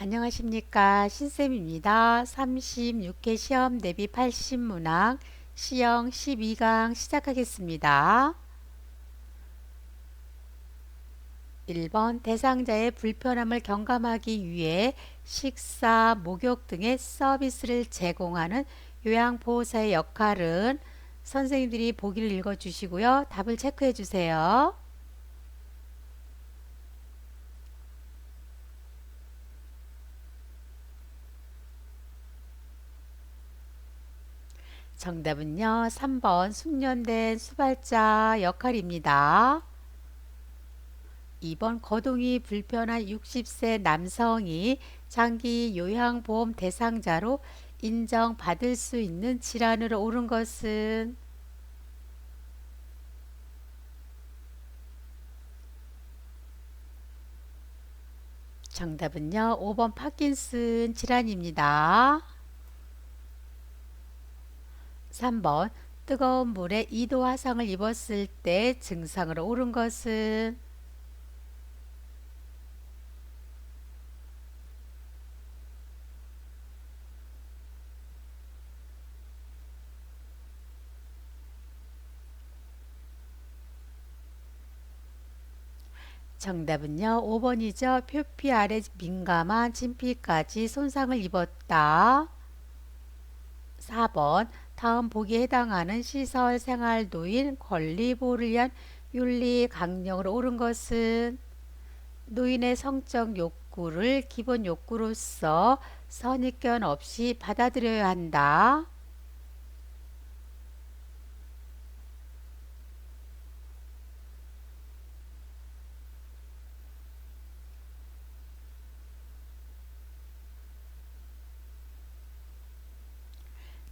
안녕하십니까. 신쌤입니다. 36회 시험 대비 80문항 시형 12강 시작하겠습니다. 1번 대상자의 불편함을 경감하기 위해 식사, 목욕 등의 서비스를 제공하는 요양보호사의 역할은 선생님들이 보기를 읽어주시고요. 답을 체크해 주세요. 정답은요. 3번 숙련된 수발자 역할입니다. 2번 거동이 불편한 60세 남성이 장기 요양보험 대상자로 인정받을 수 있는 질환으로 옳은 것은 정답은요. 5번 파킨슨 질환입니다. 3번 뜨거운 물에 2도 화상을 입었을 때 증상으로 옳은 것은 정답은요. 5번이죠. 표피 아래 민감한 진피까지 손상을 입었다. 4번 다음 보기에 해당하는 시설 생활 노인 권리 보호를 위한 윤리 강령으로 옳은 것은 노인의 성적 욕구를 기본 욕구로서 선입견 없이 받아들여야 한다.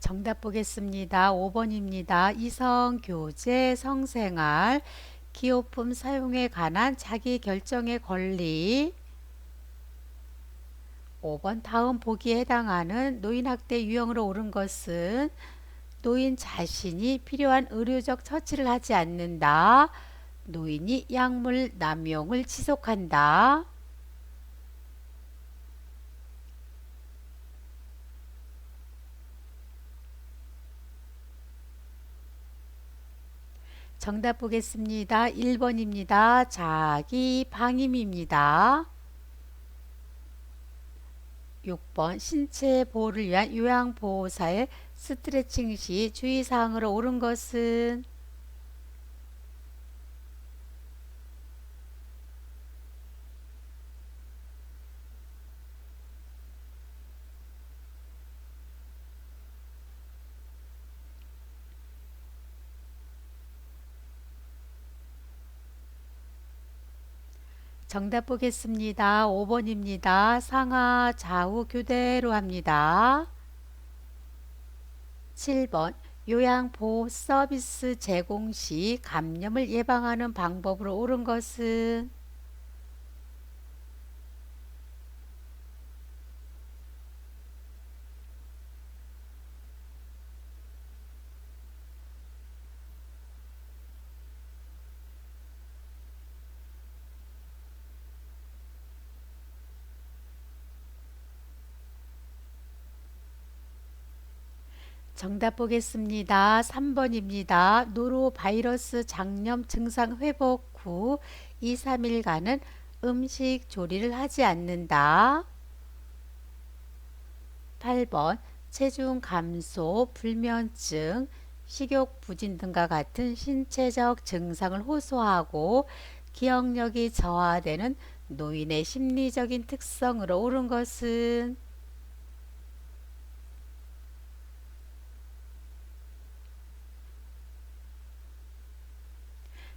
정답 보겠습니다. 5번입니다. 이성 교제 성생활 기호품 사용에 관한 자기 결정의 권리. 5번 다음 보기에 해당하는 노인학대 유형으로 옳은 것은 노인 자신이 필요한 의료적 처치를 하지 않는다. 노인이 약물 남용을 지속한다. 정답 보겠습니다. 1번입니다. 자기 방임입니다. 6번 신체 보호를 위한 요양보호사의 스트레칭 시 주의사항으로 옳은 것은 정답 보겠습니다. 5번입니다. 상하 좌우 교대로 합니다. 7번 요양보호 서비스 제공 시 감염을 예방하는 방법으로 옳은 것은 정답 보겠습니다. 3번입니다. 노로바이러스 장염 증상 회복 후 2, 3일간은 음식 조리를 하지 않는다. 8번 체중 감소, 불면증, 식욕 부진 등과 같은 신체적 증상을 호소하고 기억력이 저하되는 노인의 심리적인 특성으로 옳은 것은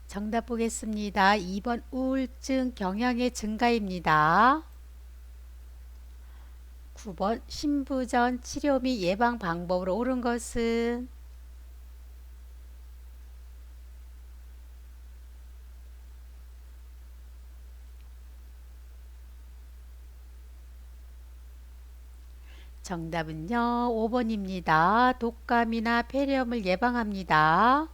정답 보겠습니다. 2번 우울증 경향의 증가입니다. 9번 신부전 치료 및 예방 방법으로 옳은 것은 정답은요. 5번입니다. 독감이나 폐렴을 예방합니다.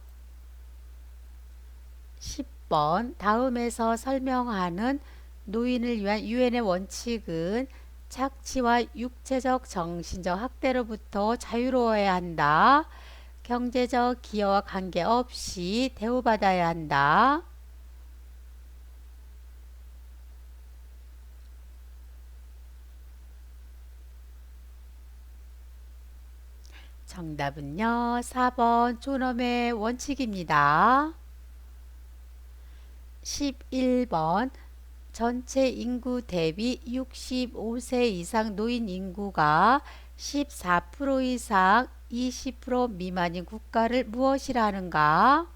10번 다음에서 설명하는 노인을 위한 유엔의 원칙은 착취와 육체적, 정신적 학대로부터 자유로워야 한다. 경제적 기여와 관계없이 대우받아야 한다. 정답은요, 4번 존엄의 원칙입니다. 11번 전체 인구 대비 65세 이상 노인 인구가 14% 이상 20% 미만인 국가를 무엇이라 하는가?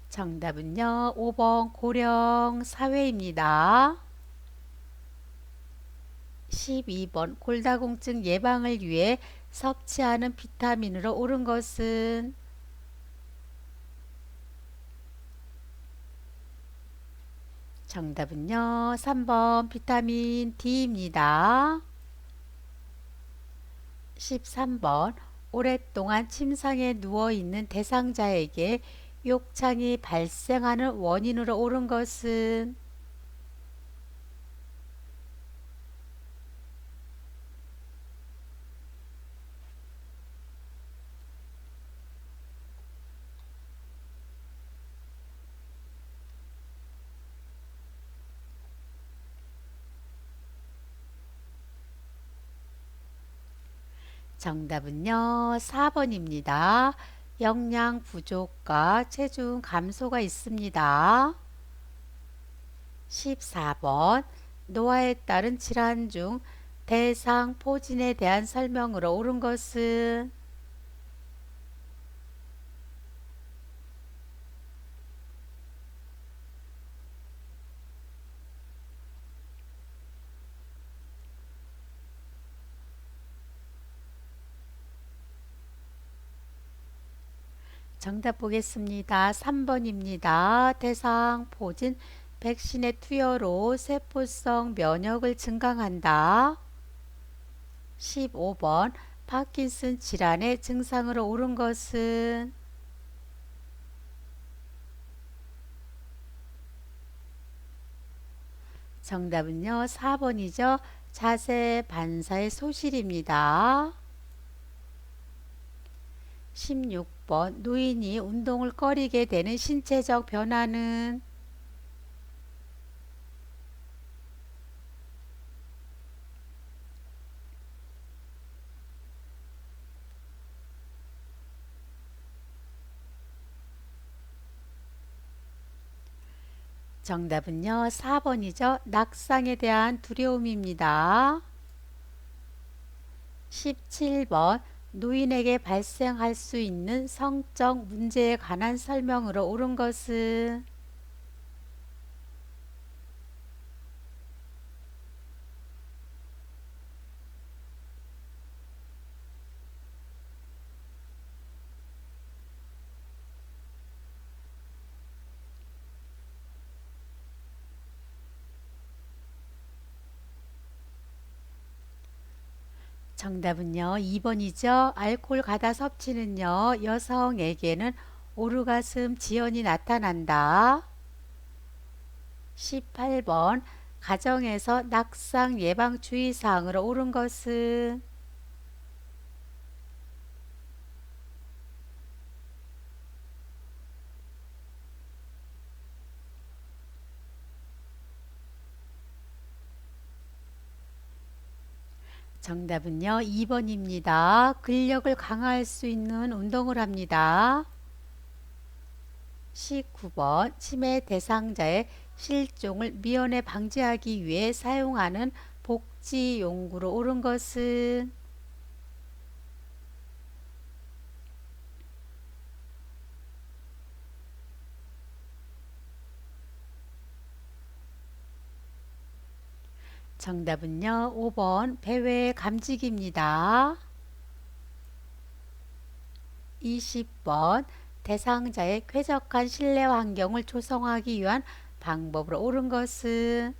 정답은요, 5번 고령 사회입니다. 12번 골다공증 예방을 위해 섭취하는 비타민으로 옳은 것은? 정답은요, 3번 비타민 D입니다. 13번 오랫동안 침상에 누워있는 대상자에게 욕창이 발생하는 원인으로 옳은 것은? 정답은요, 4번입니다. 영양 부족과 체중 감소가 있습니다. 14번 노화에 따른 질환 중 대상포진에 대한 설명으로 옳은 것은? 정답 보겠습니다. 3번입니다. 대상포진 백신의 투여로 세포성 면역을 증강한다. 15번 파킨슨 질환의 증상으로 옳은 것은? 정답은요, 4번이죠. 자세 반사의 소실입니다. 16번 노인이 운동을 꺼리게 되는 신체적 변화는? 정답은요, 4번이죠. 낙상에 대한 두려움입니다. 17번 노인에게 발생할 수 있는 성적 문제에 관한 설명으로 옳은 것은? 정답은요, 2번이죠. 알코올 과다 섭취는요, 여성에게는 오르가슴 지연이 나타난다. 18번 가정에서 낙상 예방 주의사항으로 옳은 것은? 정답은요, 2번입니다. 근력을 강화할 수 있는 운동을 합니다. 19번 치매 대상자의 실종을 미연에 방지하기 위해 사용하는 복지 용구로 옳은 것은? 정답은요, 5번 배외 감지기입니다. 20번 대상자의 쾌적한 실내 환경을 조성하기 위한 방법으로 옳은 것은?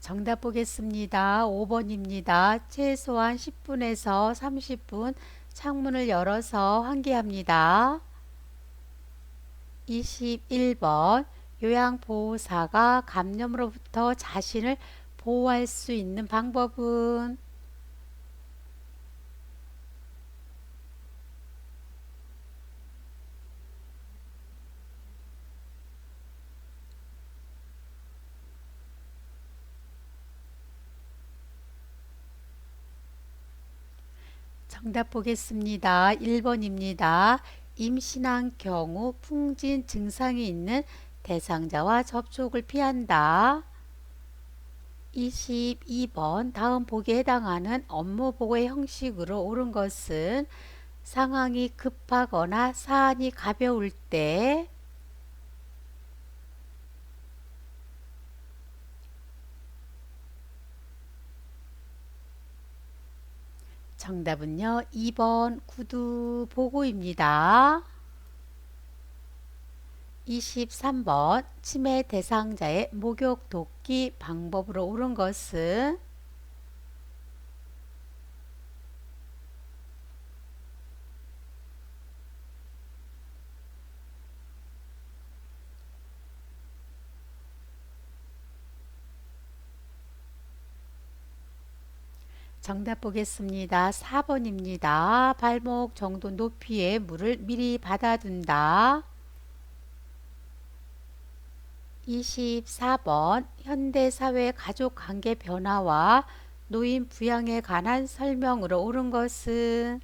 정답 보겠습니다. 5번입니다. 최소한 10분에서 30분 창문을 열어서 환기합니다. 21번 요양보호사가 감염으로부터 자신을 보호할 수 있는 방법은? 정답 보겠습니다. 1번입니다. 임신한 경우 풍진 증상이 있는 대상자와 접촉을 피한다. 22번 다음 보기에 해당하는 업무 보고의 형식으로 옳은 것은 상황이 급하거나 사안이 가벼울 때. 정답은요. 2번 구두 보고입니다. 23번 치매 대상자의 목욕 돕기 방법으로 옳은 것은? 정답 보겠습니다. 4번입니다. 발목 정도 높이의 물을 미리 받아둔다. 24번 현대사회 가족관계 변화와 노인 부양에 관한 설명으로 옳은 것은?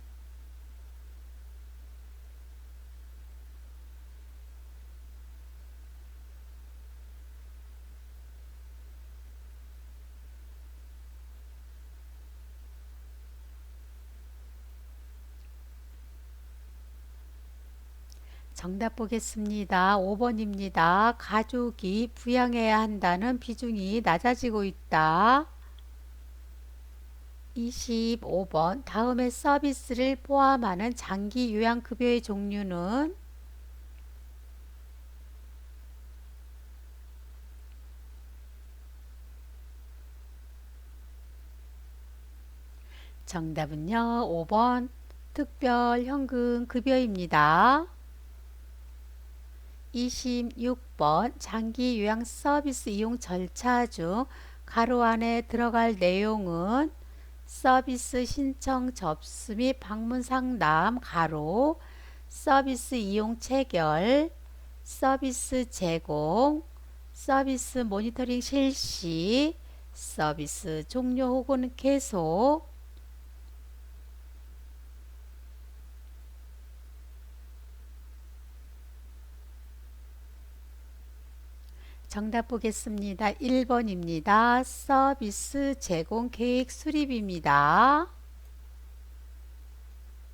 정답 보겠습니다. 5번입니다. 가족이 부양해야 한다는 비중이 낮아지고 있다. 25번 다음의 서비스를 포함하는 장기 요양급여의 종류는? 정답은요. 5번 특별 현금 급여입니다. 26번 장기 요양 서비스 이용 절차 중 가로 안에 들어갈 내용은? 서비스 신청 접수 및 방문 상담 가로, 서비스 이용 체결, 서비스 제공, 서비스 모니터링 실시, 서비스 종료 혹은 계속. 정답 보겠습니다. 1번입니다. 서비스 제공 계획 수립입니다.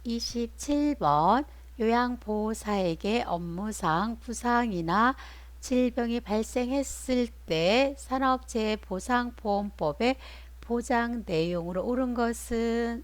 27번 요양보호사에게 업무상 부상이나 질병이 발생했을 때 산업재해보상보험법의 보장 내용으로 옳은 것은?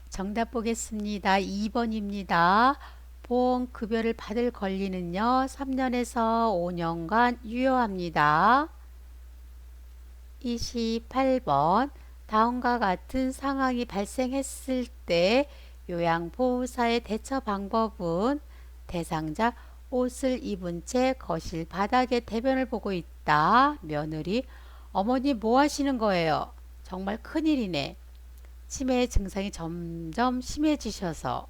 정답 보겠습니다. 2번입니다. 보험급여를 받을 권리는요. 3년에서 5년간 유효합니다. 28번 다음과 같은 상황이 발생했을 때 요양보호사의 대처 방법은? 대상자 옷을 입은 채 거실 바닥에 대변을 보고 있다. 며느리 어머니 뭐 하시는 거예요? 정말 큰일이네. 치매 증상이 점점 심해지셔서.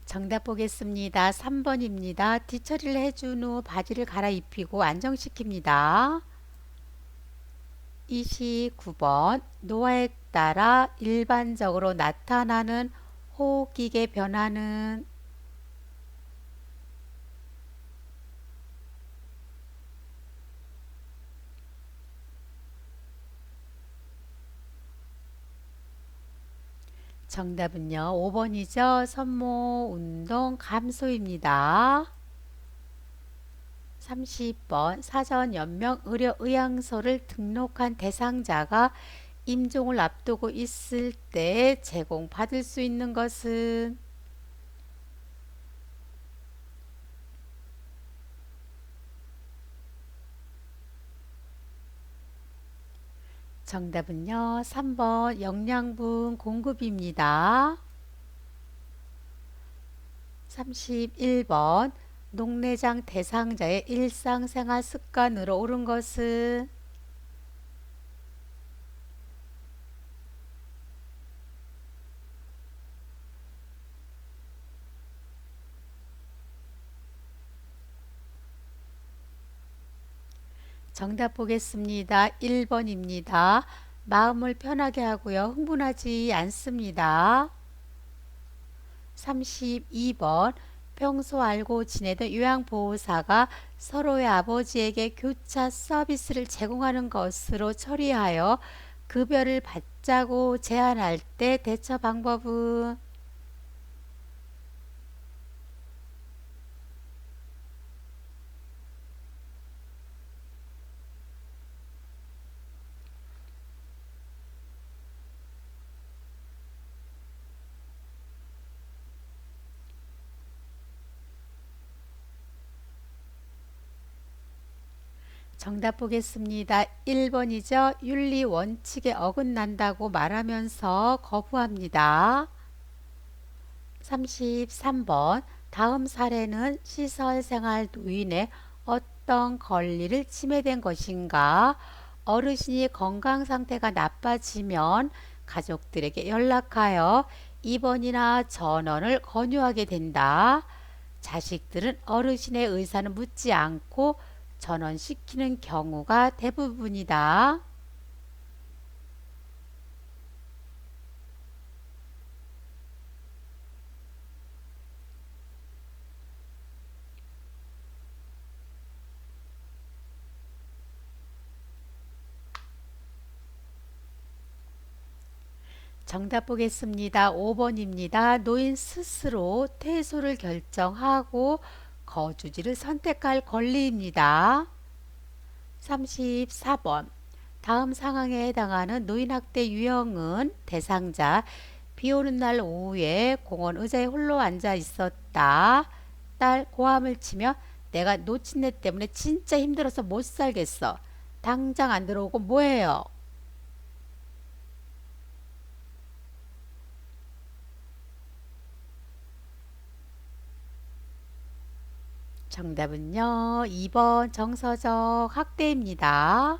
정답 보겠습니다. 3번입니다. 뒤처리를 해준 후 바지를 갈아입히고 안정시킵니다. 29번 노화에 따라 일반적으로 나타나는 호흡기계 변화는? 정답은요, 5번이죠. 선모 운동 감소입니다. 30번 사전 연명 의료 의향서를 등록한 대상자가 임종을 앞두고 있을 때 제공받을 수 있는 것은 정답은요, 3번 영양분 공급입니다. 31번 녹내장 대상자의 일상생활 습관으로 옳은 것은 정답 보겠습니다. 1번입니다. 마음을 편하게 하고요. 흥분하지 않습니다. 32번 평소 알고 지내던 요양보호사가 서로의 아버지에게 교차 서비스를 제공하는 것으로 처리하여 급여를 받자고 제안할 때 대처 방법은 정답 보겠습니다. 1번이죠. 윤리 원칙에 어긋난다고 말하면서 거부합니다. 33번 다음 사례는 시설생활 노인의 어떤 권리를 침해된 것인가? 어르신이 건강 상태가 나빠지면 가족들에게 연락하여 입원이나 전원을 권유하게 된다. 자식들은 어르신의 의사는 묻지 않고 전원시키는 경우가 대부분이다. 정답 보겠습니다. 5번입니다. 노인 스스로 퇴소를 결정하고 거주지를 선택할 권리입니다. 34번 다음 상황에 해당하는 노인학대 유형은 대상자 비 오는 날 오후에 공원 의자에 홀로 앉아 있었다. 딸 고함을 치며 내가 놓친 애 때문에 진짜 힘들어서 못 살겠어. 당장 안 들어오고 뭐해요? 정답은요. 2번 정서적 학대입니다.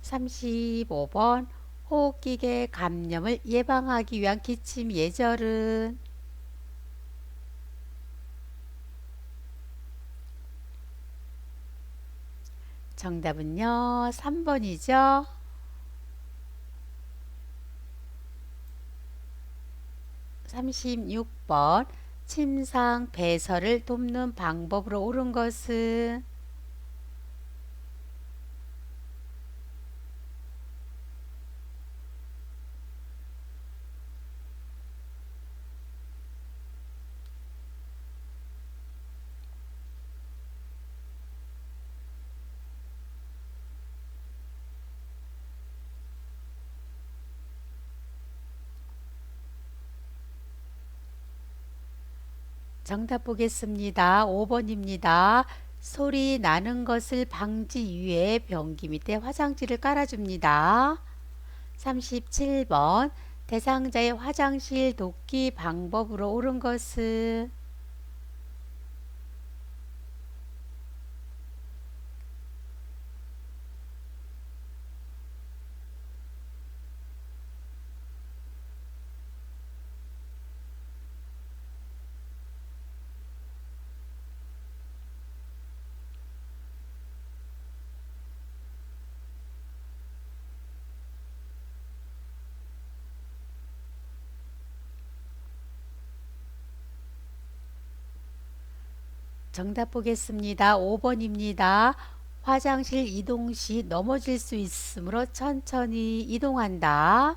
35번 호흡기계 감염을 예방하기 위한 기침 예절은 정답은요. 3번이죠. 36번 침상 배설을 돕는 방법으로 옳은 것은 정답 보겠습니다. 5번입니다. 소리 나는 것을 방지 위해 변기 밑에 화장지를 깔아줍니다. 37번 대상자의 화장실 돕기 방법으로 옳은 것은 정답 보겠습니다. 5번입니다. 화장실 이동 시 넘어질 수 있으므로 천천히 이동한다.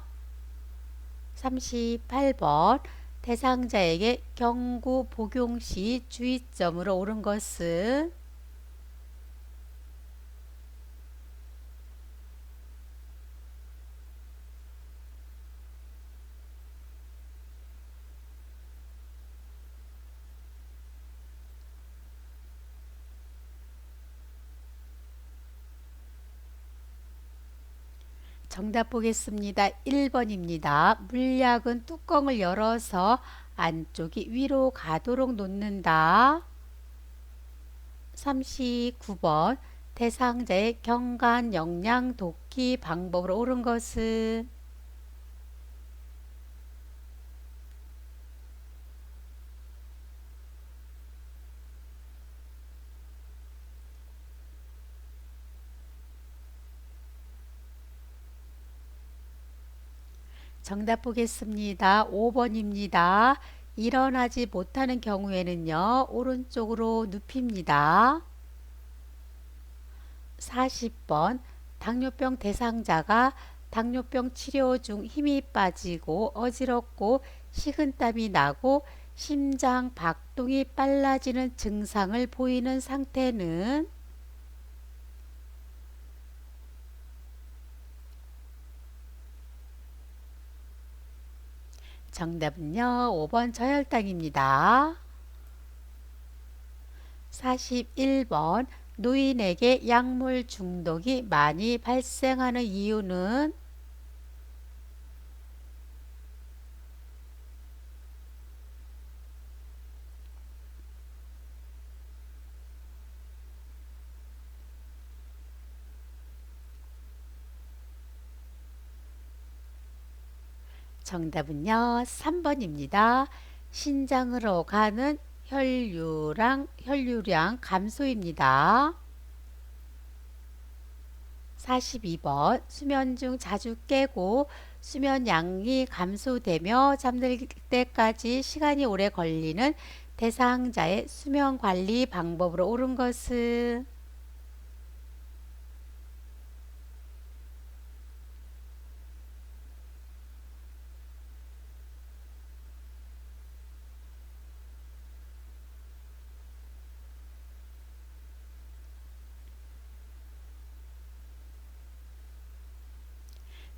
38번 대상자에게 경구 복용 시 주의점으로 옳은 것은 정답 보겠습니다. 1번입니다. 물약은 뚜껑을 열어서 안쪽이 위로 가도록 놓는다. 39번 대상자의 경관 영양 돕기 방법으로 옳은 것은 정답 보겠습니다. 5번입니다. 일어나지 못하는 경우에는요, 오른쪽으로 눕힙니다. 40번 당뇨병 대상자가 당뇨병 치료 중 힘이 빠지고 어지럽고 식은땀이 나고 심장 박동이 빨라지는 증상을 보이는 상태는 정답은요, 5번 저혈당입니다. 41번 노인에게 약물 중독이 많이 발생하는 이유는 정답은요, 3번입니다. 신장으로 가는 혈류량 감소입니다. 42번 수면 중 자주 깨고 수면 양이 감소되며 잠들 때까지 시간이 오래 걸리는 대상자의 수면 관리 방법으로 옳은 것은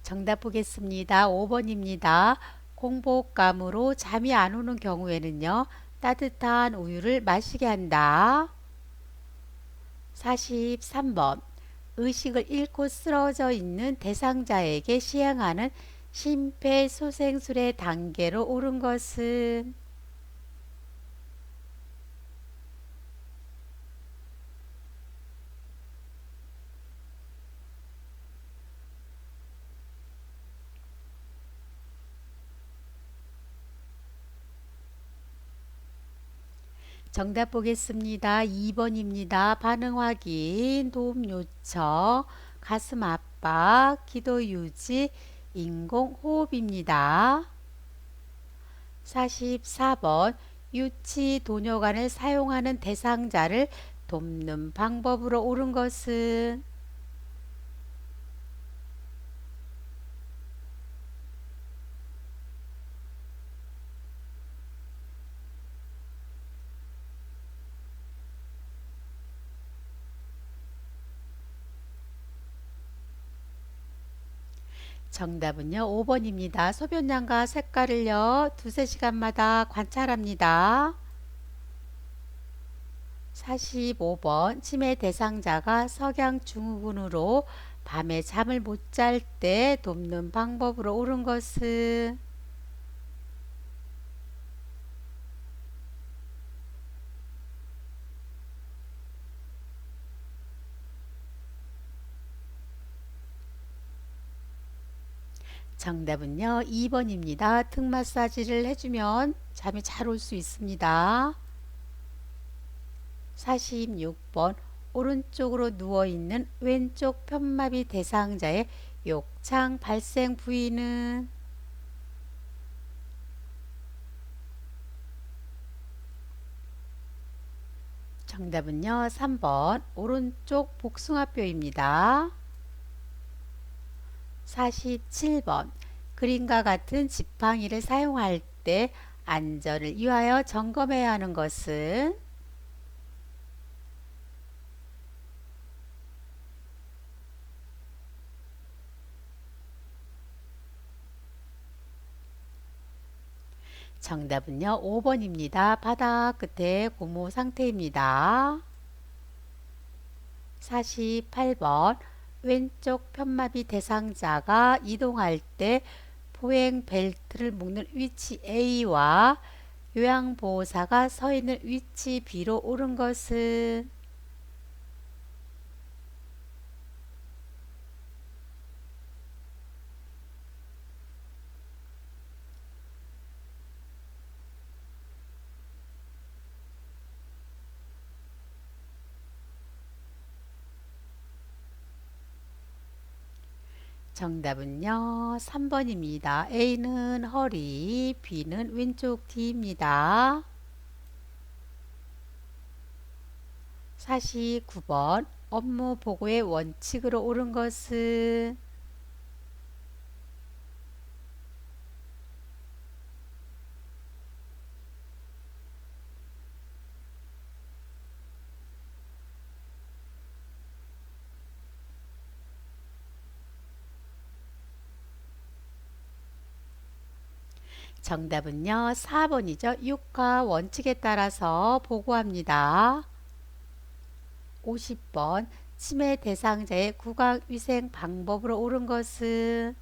정답 보겠습니다. 5번입니다. 공복감으로 잠이 안 오는 경우에는요, 따뜻한 우유를 마시게 한다. 43번 의식을 잃고 쓰러져 있는 대상자에게 시행하는 심폐소생술의 단계로 옳은 것은 정답 보겠습니다. 2번입니다. 반응 확인, 도움 요청, 가슴 압박, 기도 유지, 인공 호흡입니다. 44번 유치 도뇨관을 사용하는 대상자를 돕는 방법으로 옳은 것은 정답은요, 5번입니다. 소변량과 색깔을요, 두세 시간마다 관찰합니다. 45번 치매 대상자가 석양 증후군으로 밤에 잠을 못 잘 때 돕는 방법으로 옳은 것은 정답은요, 2번입니다. 등 마사지를 해주면 잠이 잘 올 수 있습니다. 46번 오른쪽으로 누워있는 왼쪽 편마비 대상자의 욕창 발생 부위는 정답은요, 3번 오른쪽 복숭아뼈입니다. 47번 그림과 같은 지팡이를 사용할 때 안전을 위하여 점검해야 하는 것은 정답은요, 5번입니다. 바닥 끝에 고무 상태입니다. 48번 왼쪽 편마비 대상자가 이동할 때 보행 벨트를 묶는 위치 A와 요양보호사가 서 있는 위치 B로 옳은 것은 정답은요, 3번입니다. A는 허리, B는 왼쪽 뒤입니다. 49번 업무 보고의 원칙으로 옳은 것은 정답은요, 4번이죠. 육하 원칙에 따라서 보고합니다. 50번 치매 대상자의 구강위생 방법으로 옳은 것은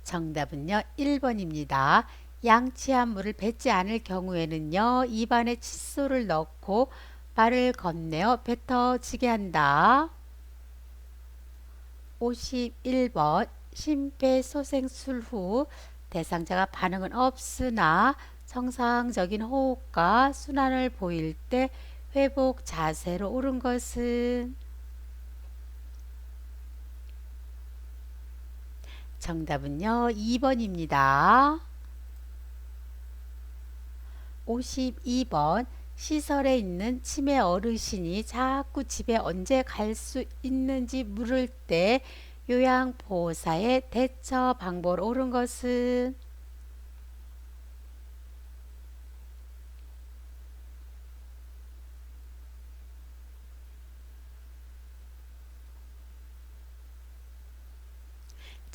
정답은요, 1번입니다. 양치한 물을 뱉지 않을 경우에는요, 입안에 칫솔을 넣고 발을 건네어 뱉어지게 한다. 51번 심폐소생술 후 대상자가 반응은 없으나 정상적인 호흡과 순환을 보일 때 회복 자세로 옳은 것은 정답은요, 2번입니다. 52번 시설에 있는 치매 어르신이 자꾸 집에 언제 갈 수 있는지 물을 때 요양보호사의 대처 방법으로 옳은 것은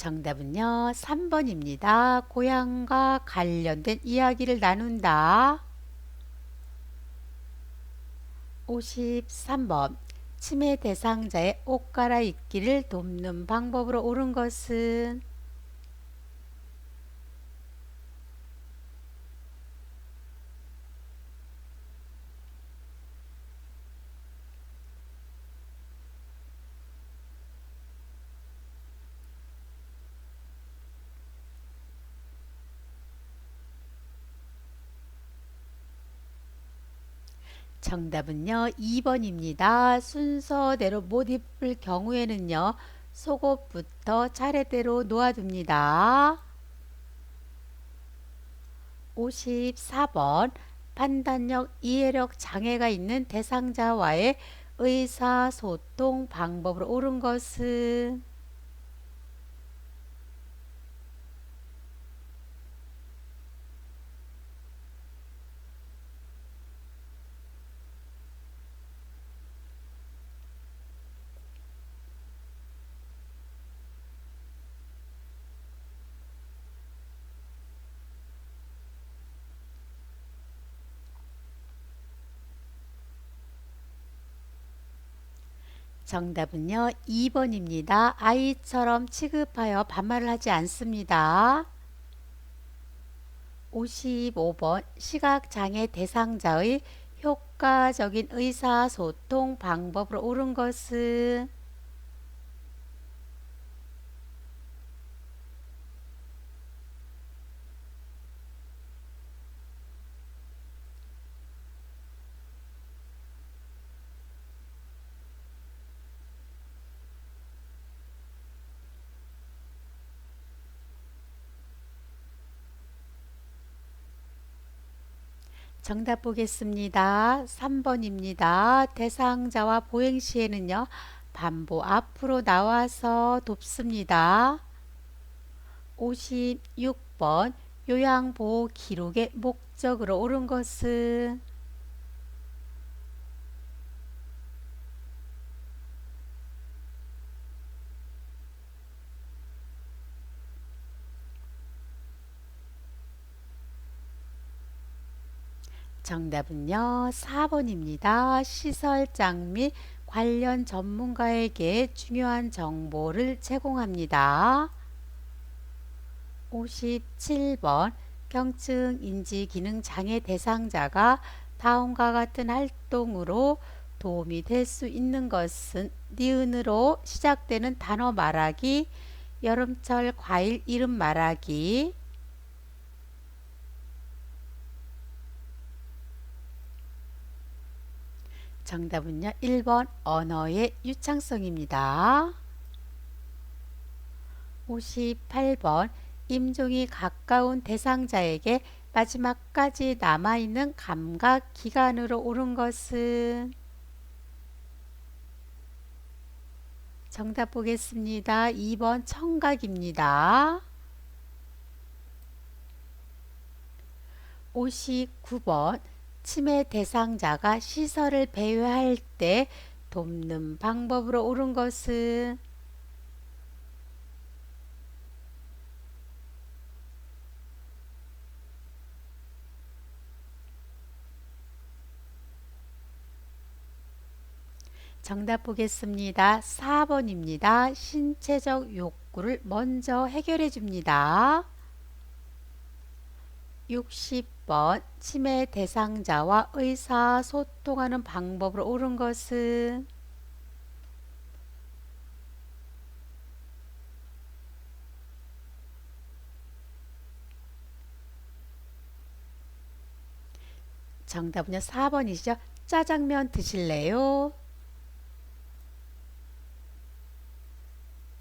정답은요, 3번입니다. 고향과 관련된 이야기를 나눈다. 53번 치매 대상자의 옷 갈아입기를 돕는 방법으로 옳은 것은 정답은요, 2번입니다. 순서대로 못 입을 경우에는요, 속옷부터 차례대로 놓아둡니다. 54번 판단력, 이해력 장애가 있는 대상자와의 의사소통 방법으로 옳은 것은 정답은요, 2번입니다. 아이처럼 취급하여 반말을 하지 않습니다. 55번 시각장애 대상자의 효과적인 의사소통 방법으로 옳은 것은 정답 보겠습니다. 3번입니다. 대상자와 보행 시에는요, 반보 앞으로 나와서 돕습니다. 56번 요양보호 기록의 목적으로 옳은 것은 정답은요, 4번입니다. 시설장 및 관련 전문가에게 중요한 정보를 제공합니다. 57번 경증 인지 기능 장애 대상자가 다음과 같은 활동으로 도움이 될 수 있는 것은 니은으로 시작되는 단어 말하기, 여름철 과일 이름 말하기. 정답은요, 1번 언어의 유창성입니다. 58번 임종이 가까운 대상자에게 마지막까지 남아있는 감각 기간으로 옳은 것은 정답 보겠습니다. 2번 청각입니다. 59번 치매 대상자가 시설을 배회할 때 돕는 방법으로 옳은 것은 정답 보겠습니다. 4번입니다. 신체적 욕구를 먼저 해결해 줍니다. 60번 치매 대상자와 의사소통하는 방법으로 옳은 것은 정답은요, 4번이시죠. 짜장면 드실래요?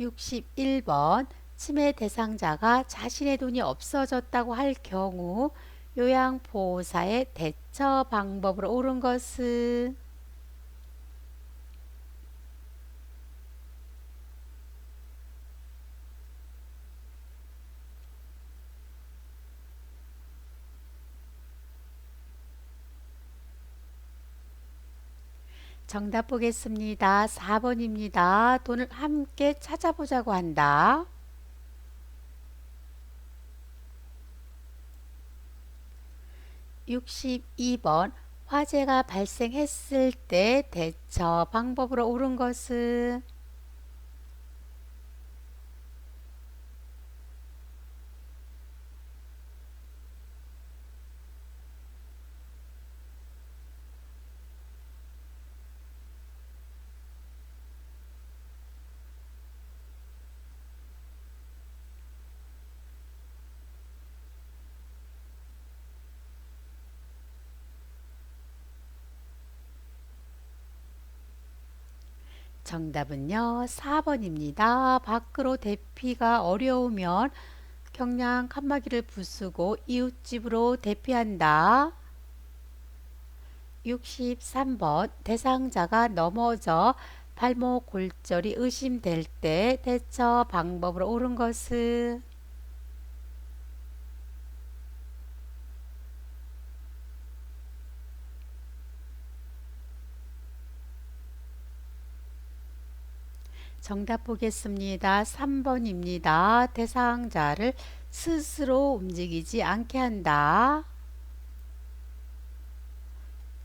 61번 치매 대상자가 자신의 돈이 없어졌다고 할 경우 요양보호사의 대처 방법으로 옳은 것은 정답 보겠습니다. 4번입니다. 돈을 함께 찾아보자고 한다. 62번 화재가 발생했을 때 대처 방법으로 옳은 것은 정답은요, 4번입니다. 밖으로 대피가 어려우면 경량 칸막이를 부수고 이웃집으로 대피한다. 63번 대상자가 넘어져 발목 골절이 의심될 때 대처 방법으로 옳은 것은 정답 보겠습니다. 3번입니다. 대상자를 스스로 움직이지 않게 한다.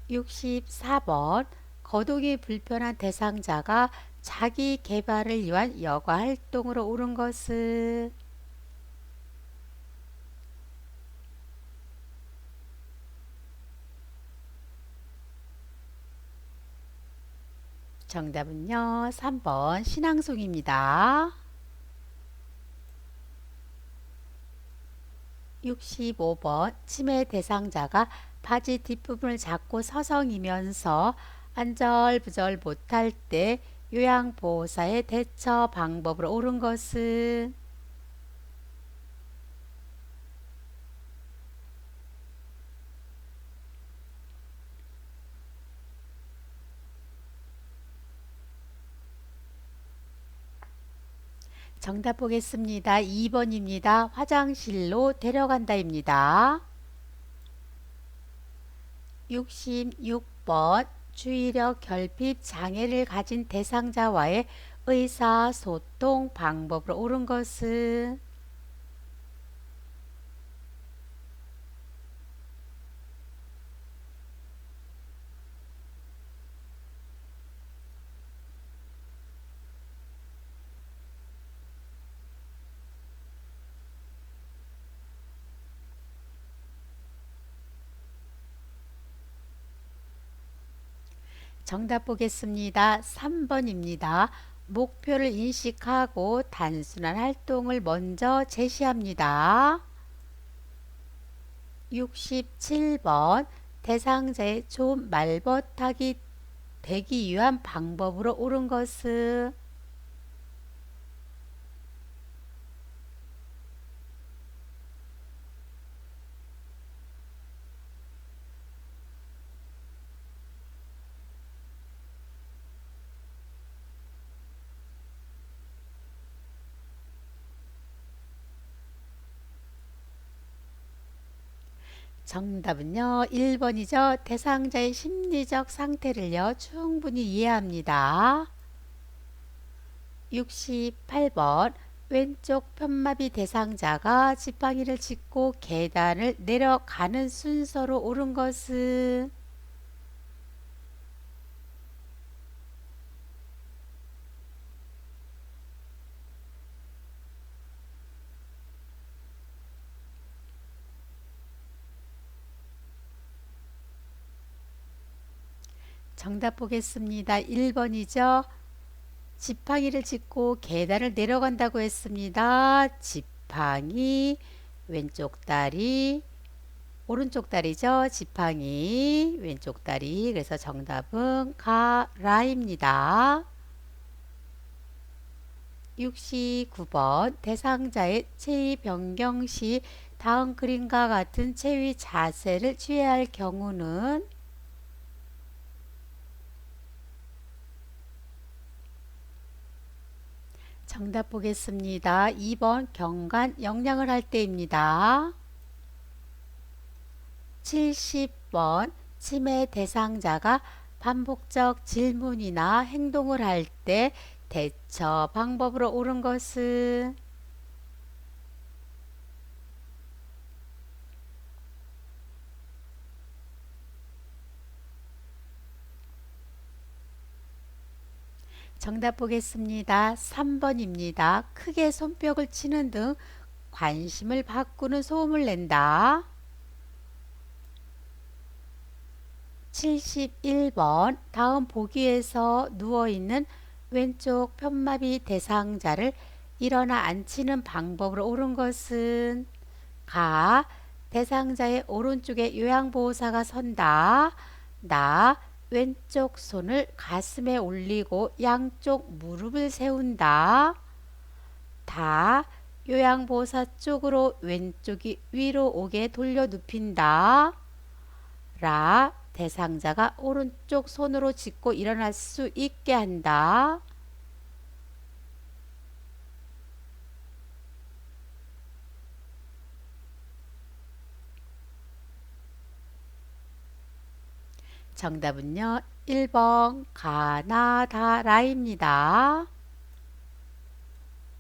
64번 거동이 불편한 대상자가 자기 개발을 위한 여가 활동으로 옳은 것은 정답은요, 3번 신앙송입니다. 65번 치매 대상자가 바지 뒷부분을 잡고 서성이면서 안절부절 못할 때 요양보호사의 대처 방법으로 옳은 것은 정답 보겠습니다. 2번입니다. 화장실로 데려간다입니다. 66번 주의력 결핍 장애를 가진 대상자와의 의사소통 방법으로 옳은 것은 정답 보겠습니다. 3번입니다. 목표를 인식하고 단순한 활동을 먼저 제시합니다. 67번 대상자의 좀 말벗하기 되기 위한 방법으로 옳은 것은 정답은요. 1번이죠. 대상자의 심리적 상태를요. 충분히 이해합니다. 68번 왼쪽 편마비 대상자가 지팡이를 짚고 계단을 내려가는 순서로 옳은 것은 정답 보겠습니다. 1번이죠. 지팡이를 짚고 계단을 내려간다고 했습니다. 지팡이, 왼쪽 다리, 오른쪽 다리죠. 지팡이, 왼쪽 다리. 그래서 정답은 가라입니다. 69번 대상자의 체위 변경 시 다음 그림과 같은 체위 자세를 취해야 할 경우는 정답 보겠습니다. 2번 경관 영양을 할 때입니다. 70번 치매 대상자가 반복적 질문이나 행동을 할 때 대처 방법으로 옳은 것은 정답 보겠습니다. 3번입니다. 크게 손뼉을 치는 등 관심을 바꾸는 소음을 낸다. 71번 다음 보기에서 누워있는 왼쪽 편마비 대상자를 일어나 앉히는 방법으로 옳은 것은 가. 대상자의 오른쪽에 요양보호사가 선다. 나. 왼쪽 손을 가슴에 올리고 양쪽 무릎을 세운다. 다. 요양보호사 쪽으로 왼쪽이 위로 오게 돌려 눕힌다. 라. 대상자가 오른쪽 손으로 짚고 일어날 수 있게 한다. 정답은요. 1번 가나다라입니다.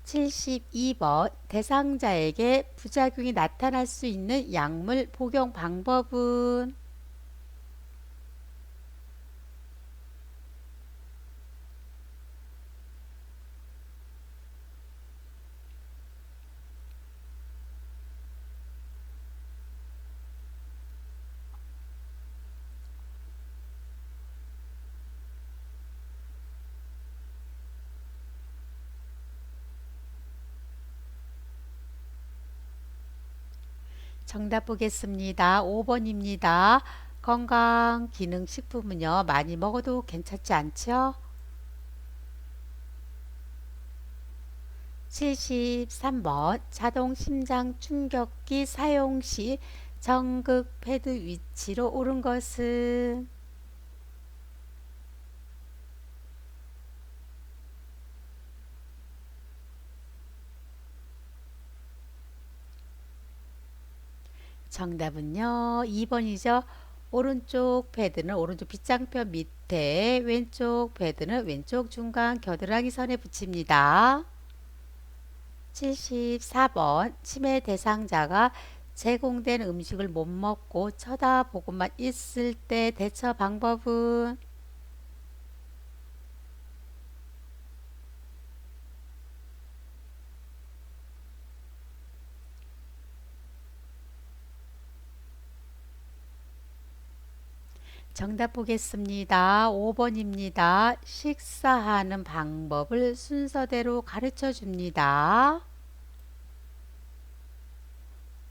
72번 대상자에게 부작용이 나타날 수 있는 약물 복용 방법은 정답 보겠습니다. 5번입니다. 건강기능식품은요. 많이 먹어도 괜찮지 않죠? 73번 자동심장 충격기 사용 시 정극 패드 위치로 옳은 것은 정답은요. 2번이죠. 오른쪽 패드는 오른쪽 빗장편 밑에, 왼쪽 패드는 왼쪽 중간 겨드랑이 선에 붙입니다. 74번 치매 대상자가 제공된 음식을 못 먹고 쳐다보고만 있을 때 대처 방법은? 정답 보겠습니다. 5번입니다. 식사하는 방법을 순서대로 가르쳐 줍니다.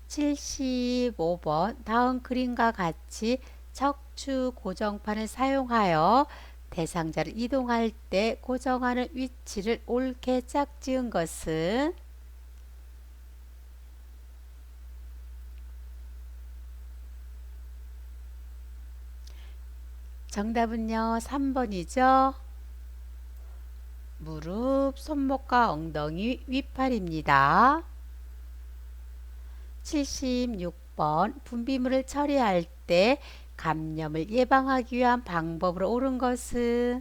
75번 다음 그림과 같이 척추 고정판을 사용하여 대상자를 이동할 때 고정하는 위치를 옳게 짝지은 것은? 정답은요. 3번이죠. 무릎, 손목과 엉덩이, 위팔입니다. 76번 분비물을 처리할 때 감염을 예방하기 위한 방법으로 옳은 것은?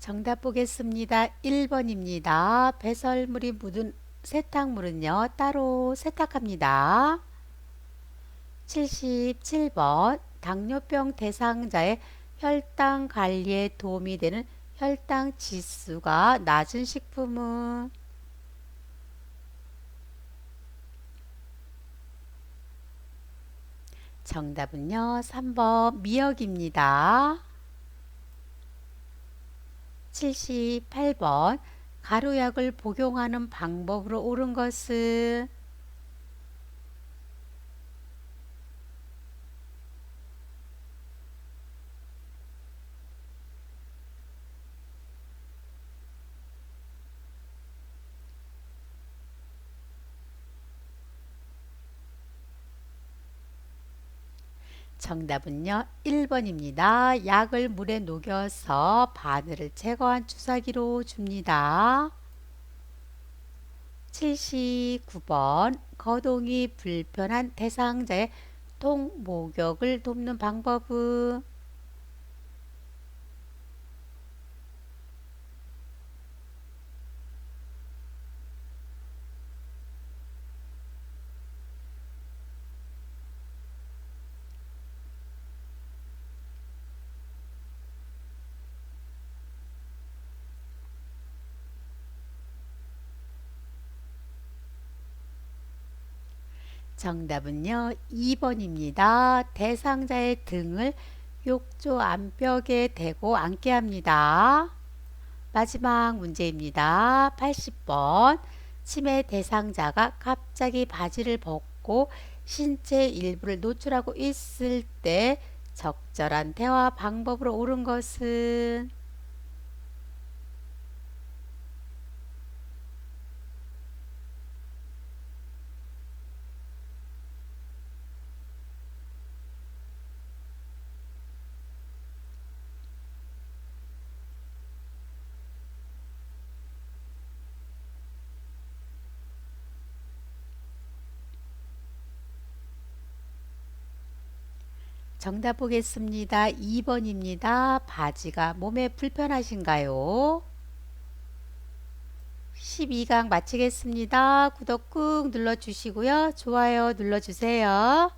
정답 보겠습니다. 1번입니다. 배설물이 묻은 세탁물은요, 따로 세탁합니다. 77번 당뇨병 대상자의 혈당 관리에 도움이 되는 혈당 지수가 낮은 식품은? 정답은요, 3번 미역입니다. 78번 가루약을 복용하는 방법으로 옳은 것은? 정답은요. 1번입니다. 약을 물에 녹여서 바늘을 제거한 주사기로 줍니다. 79번 거동이 불편한 대상자의 통목욕을 돕는 방법은? 정답은요. 2번입니다. 대상자의 등을 욕조 안벽에 대고 앉게 합니다. 마지막 문제입니다. 80번 치매 대상자가 갑자기 바지를 벗고 신체 일부를 노출하고 있을 때 적절한 대화 방법으로 옳은 것은? 정답 보겠습니다. 2번입니다. 바지가 몸에 불편하신가요? 12강 마치겠습니다. 구독 꾹 눌러주시고요. 좋아요 눌러주세요.